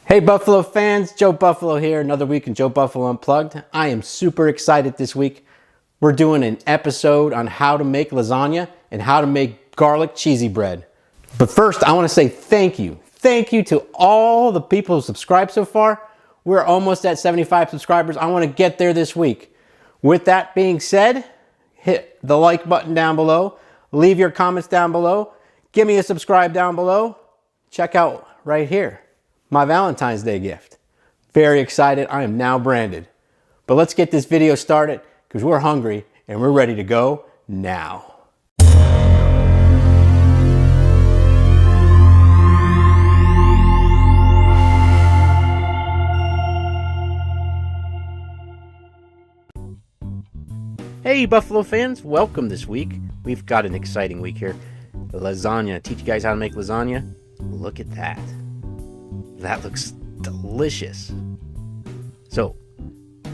Hey Buffalo fans, Jobuffalo here, another week in Jobuffalo Unplugged. I am super excited this week. We're doing an episode on how to make lasagna and how to make garlic cheesy bread. But first, I want to say thank you. Thank you to all the people who subscribed so far. We're almost at 75 subscribers. I want to get there this week. With that being said, hit the like button down below. Leave your comments down below. Give me a subscribe down below. Check out right here my Valentine's Day gift. Very excited. I am now branded. But let's get this video started because we're hungry and we're ready to go now. Hey Buffalo fans, welcome this week. We've got an exciting week here. Lasagna. Teach you guys how to make lasagna. Look at that. That looks delicious. So,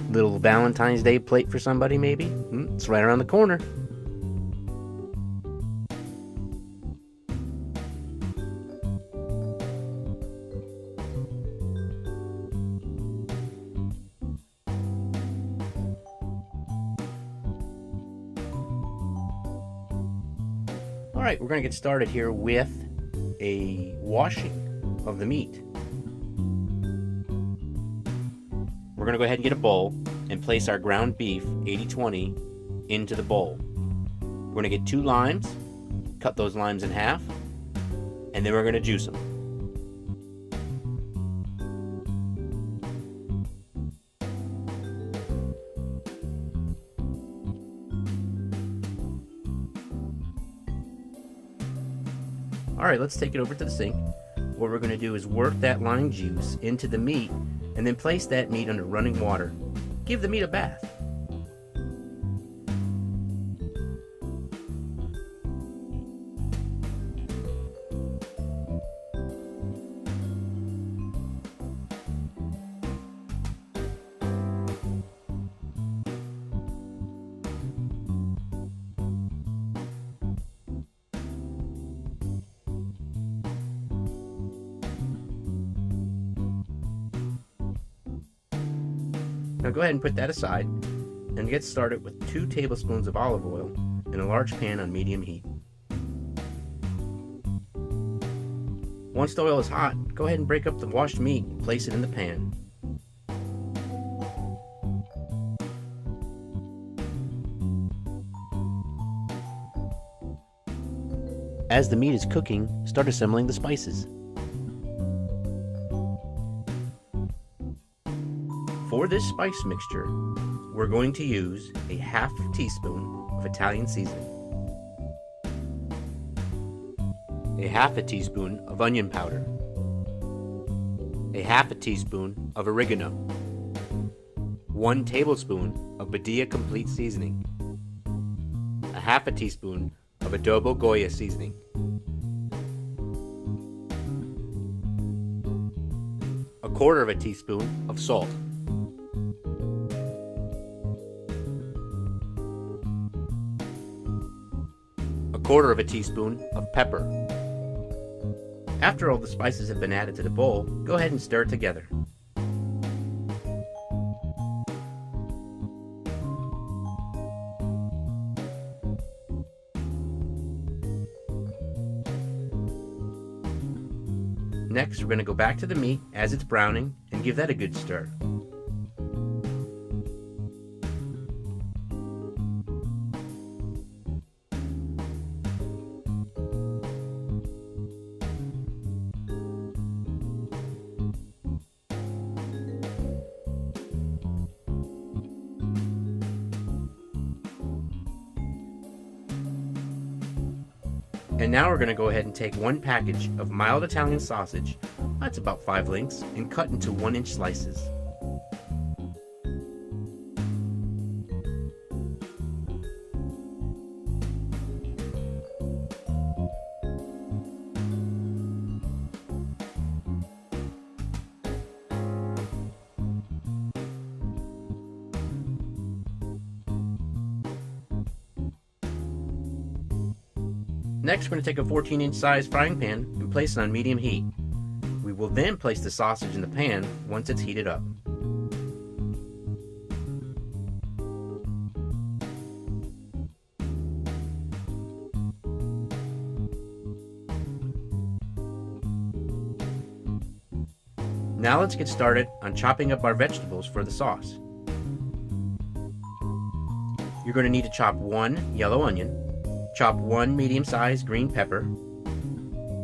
little Valentine's Day plate for somebody maybe? It's right around the corner. Alright, we're going to get started here with a washing of the meat. We're going to go ahead and get a bowl and place our ground beef 80-20 into the bowl. We're going to get 2 limes, cut those limes in half, and then we're going to juice them. Alright, let's take it over to the sink. What we're going to do is work that lime juice into the meat and then place that meat under running water. Give the meat a bath. Now go ahead and put that aside and get started with 2 tablespoons of olive oil in a large pan on medium heat. Once the oil is hot, go ahead and break up the washed meat and place it in the pan. As the meat is cooking, start assembling the spices. For this spice mixture, we're going to use a half teaspoon of Italian seasoning, a half a teaspoon of onion powder, a half a teaspoon of oregano, 1 tablespoon of badia complete seasoning, a half a teaspoon of adobo Goya seasoning, a quarter of a teaspoon of salt, quarter of a teaspoon of pepper. After all the spices have been added to the bowl, go ahead and stir it together. Next, we're going to go back to the meat as it's browning and give that a good stir. And now we're going to go ahead and take 1 package of mild Italian sausage, that's about 5 links, and cut into 1-inch slices. Next, we're going to take a 14-inch size frying pan and place it on medium heat. We will then place the sausage in the pan once it's heated up. Now let's get started on chopping up our vegetables for the sauce. You're going to need to chop 1 yellow onion, chop 1 medium-sized green pepper,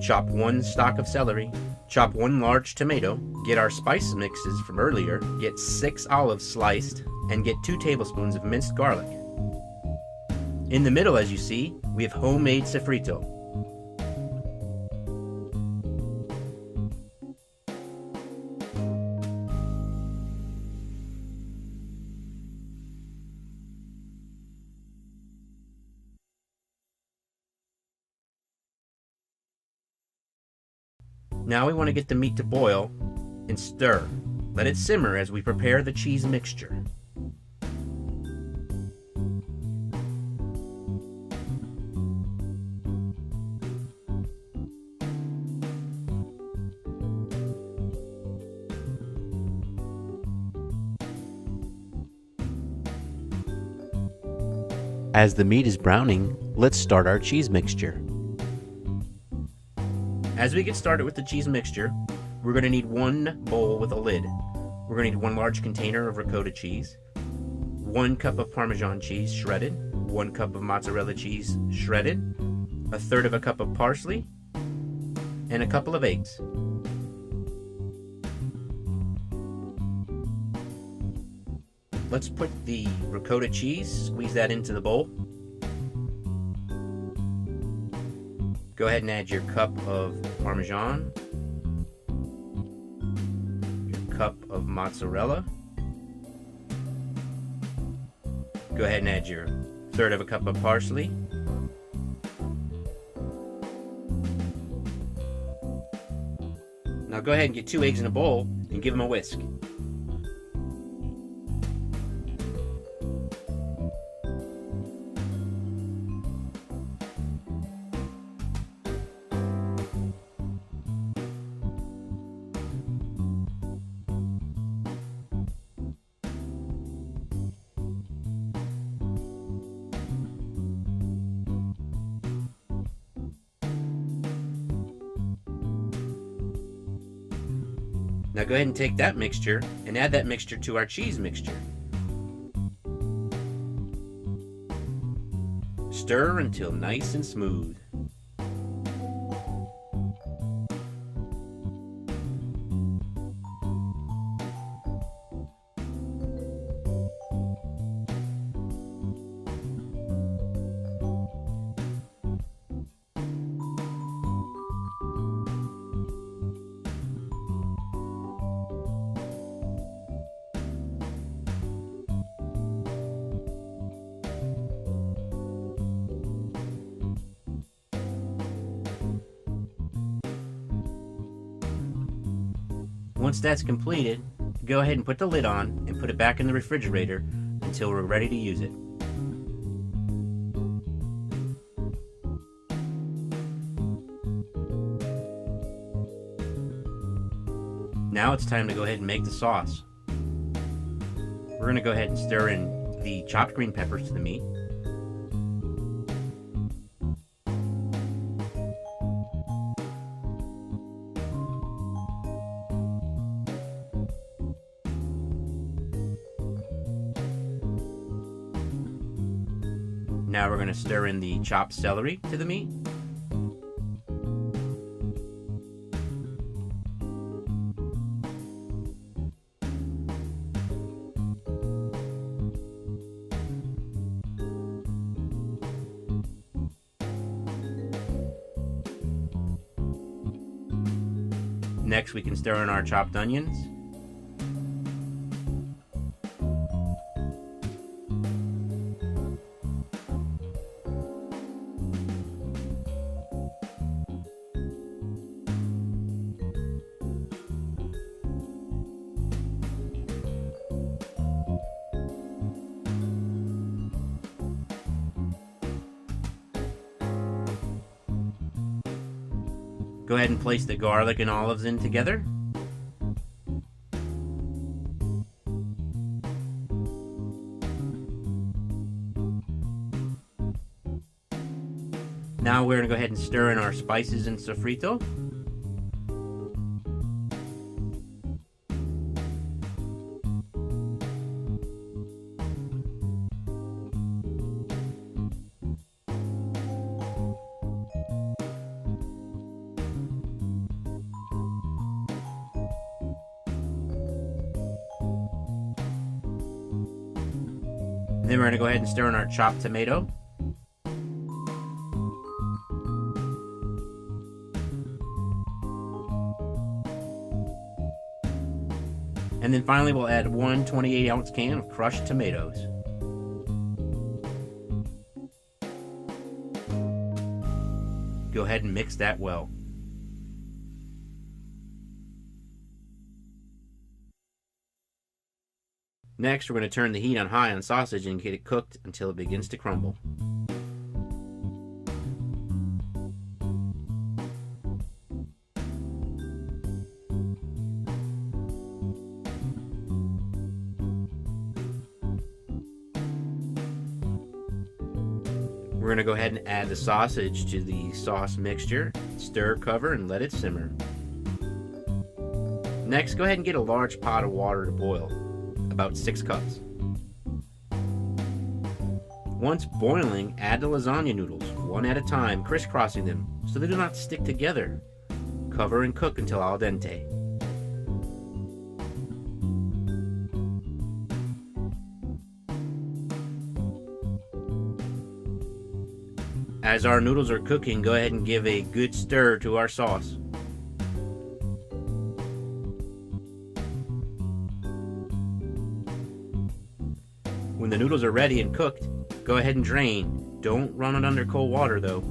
chop 1 stalk of celery, chop 1 large tomato, get our spice mixes from earlier, get 6 olives sliced, and get 2 tablespoons of minced garlic. In the middle, as you see, we have homemade soffrito. Now we want to get the meat to boil and stir. Let it simmer as we prepare the cheese mixture. As the meat is browning, let's start our cheese mixture. As we get started with the cheese mixture, we're going to need 1 bowl with a lid. We're going to need 1 large container of ricotta cheese, 1 cup of parmesan cheese shredded, 1 cup of mozzarella cheese shredded, 1/3 of a cup of parsley, and a couple of eggs. Let's put the ricotta cheese, squeeze that into the bowl. Go ahead and add your cup of parmesan, your cup of mozzarella. Go ahead and add your 1/3 of a cup of parsley. Now go ahead and get 2 eggs in a bowl and give them a whisk. Now go ahead and take that mixture and add that mixture to our cheese mixture. Stir until nice and smooth. Once that's completed, go ahead and put the lid on and put it back in the refrigerator until we're ready to use it. Now it's time to go ahead and make the sauce. We're going to go ahead and stir in the chopped green peppers to the meat. Now we're going to stir in the chopped celery to the meat. Next, we can stir in our chopped onions. Go ahead and place the garlic and olives in together. Now we're going to go ahead and stir in our spices and soffrito. Then we're going to go ahead and stir in our chopped tomato. And then finally we'll add one 28-ounce can of crushed tomatoes. Go ahead and mix that well. Next, we're going to turn the heat on high on sausage and get it cooked until it begins to crumble. We're going to go ahead and add the sausage to the sauce mixture, stir, cover, and let it simmer. Next, go ahead and get a large pot of water to boil, about 6 cups. Once boiling, add the lasagna noodles, one at a time, crisscrossing them so they do not stick together. Cover and cook until al dente. As our noodles are cooking, go ahead and give a good stir to our sauce. When the noodles are ready and cooked, go ahead and drain. Don't run it under cold water though.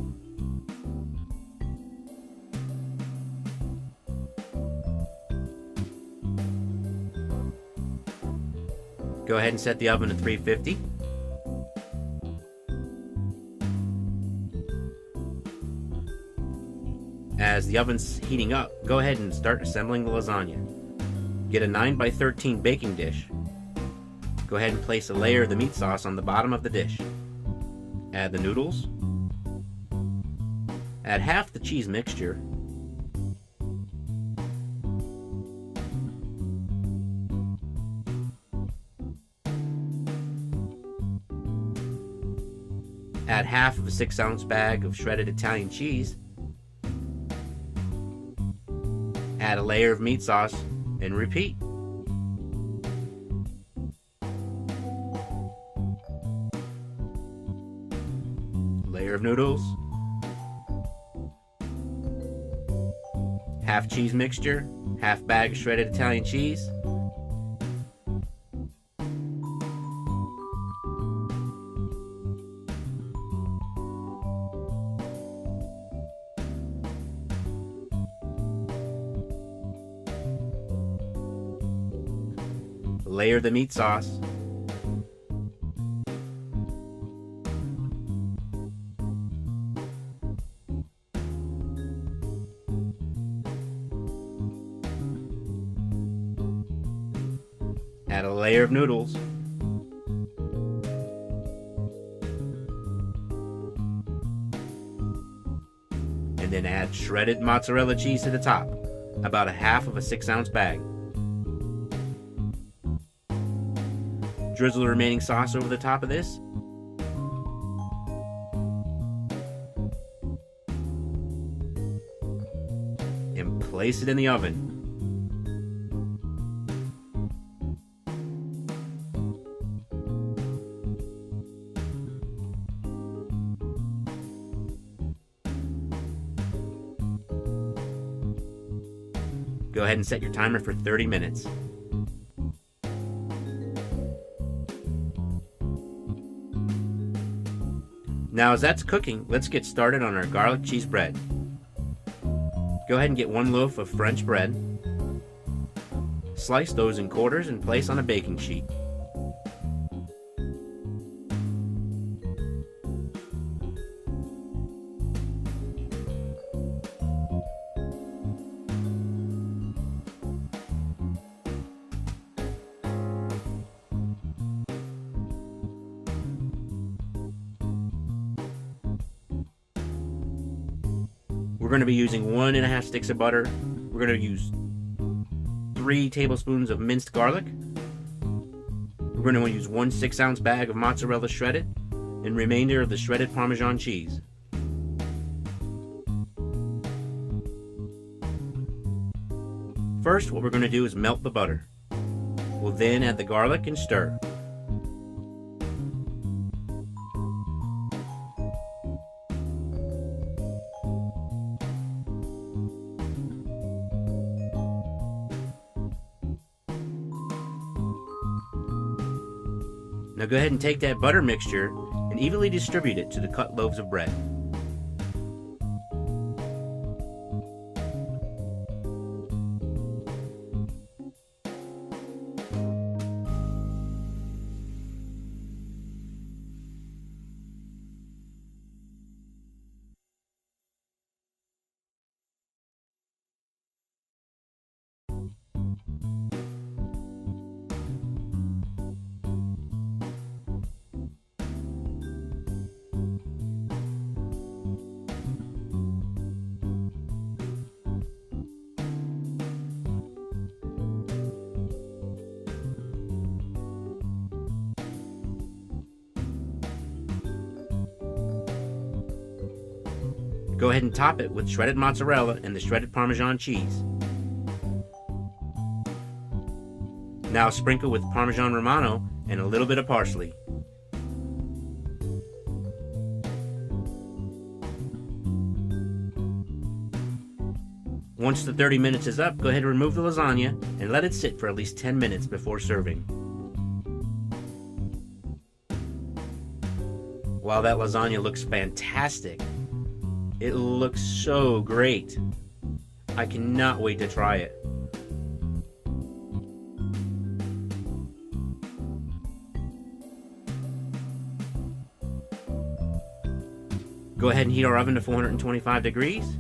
Go ahead and set the oven to 350. As the oven's heating up, go ahead and start assembling the lasagna. Get a 9x13 baking dish. Go ahead and place a layer of the meat sauce on the bottom of the dish. Add the noodles. Add half the cheese mixture. Add half of a 6-ounce bag of shredded Italian cheese. Add a layer of meat sauce and repeat. Layer of noodles. Half cheese mixture, half bag of shredded Italian cheese. Layer the meat sauce. Add a layer of noodles. And then add shredded mozzarella cheese to the top, about a half of a 6-ounce bag. Drizzle the remaining sauce over the top of this. And place it in the oven. Go ahead and set your timer for 30 minutes. Now as that's cooking, let's get started on our garlic cheese bread. Go ahead and get 1 loaf of French bread. Slice those in quarters and place on a baking sheet. We're going to be using 1.5 sticks of butter. We're going to use 3 tablespoons of minced garlic. We're going to use 1 6-ounce bag of mozzarella shredded and remainder of the shredded Parmesan cheese. First, what we're going to do is melt the butter. We'll then add the garlic and stir. Now go ahead and take that butter mixture and evenly distribute it to the cut loaves of bread. Go ahead and top it with shredded mozzarella and the shredded Parmesan cheese. Now sprinkle with Parmesan Romano and a little bit of parsley. Once the 30 minutes is up, go ahead and remove the lasagna and let it sit for at least 10 minutes before serving. Wow, that lasagna looks fantastic. It looks so great. I cannot wait to try it. Go ahead and heat our oven to 425 degrees.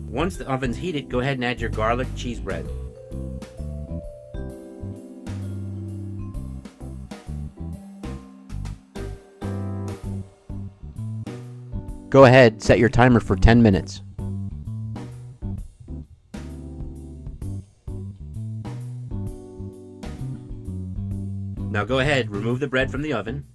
Once the oven's heated, go ahead and add your garlic cheese bread. Go ahead, set your timer for 10 minutes. Now go ahead, remove the bread from the oven.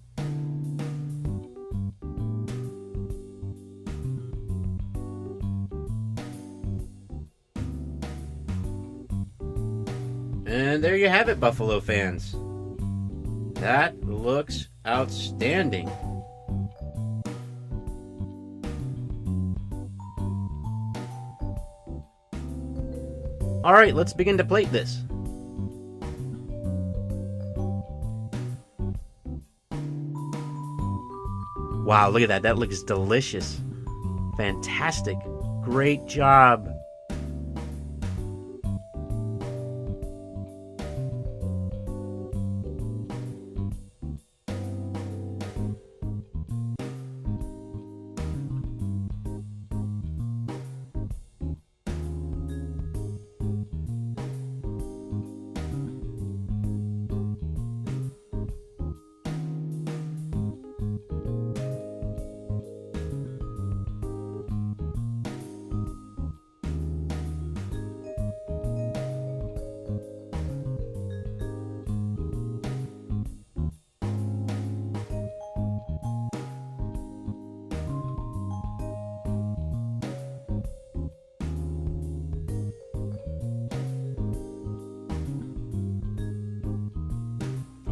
And there you have it, Buffalo fans. That looks outstanding. All right, let's begin to plate this. Wow, look at that. That looks delicious. Fantastic. Great job.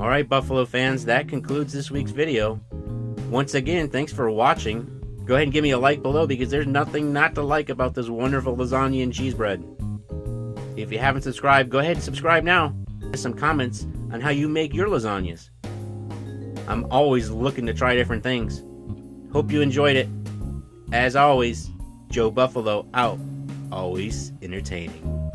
Alright, Buffalo fans, that concludes this week's video. Once again, thanks for watching. Go ahead and give me a like below because there's nothing not to like about this wonderful lasagna and cheese bread. If you haven't subscribed, go ahead and subscribe now. Some comments on how you make your lasagnas. I'm always looking to try different things. Hope you enjoyed it. As always, Joe Buffalo out, always entertaining.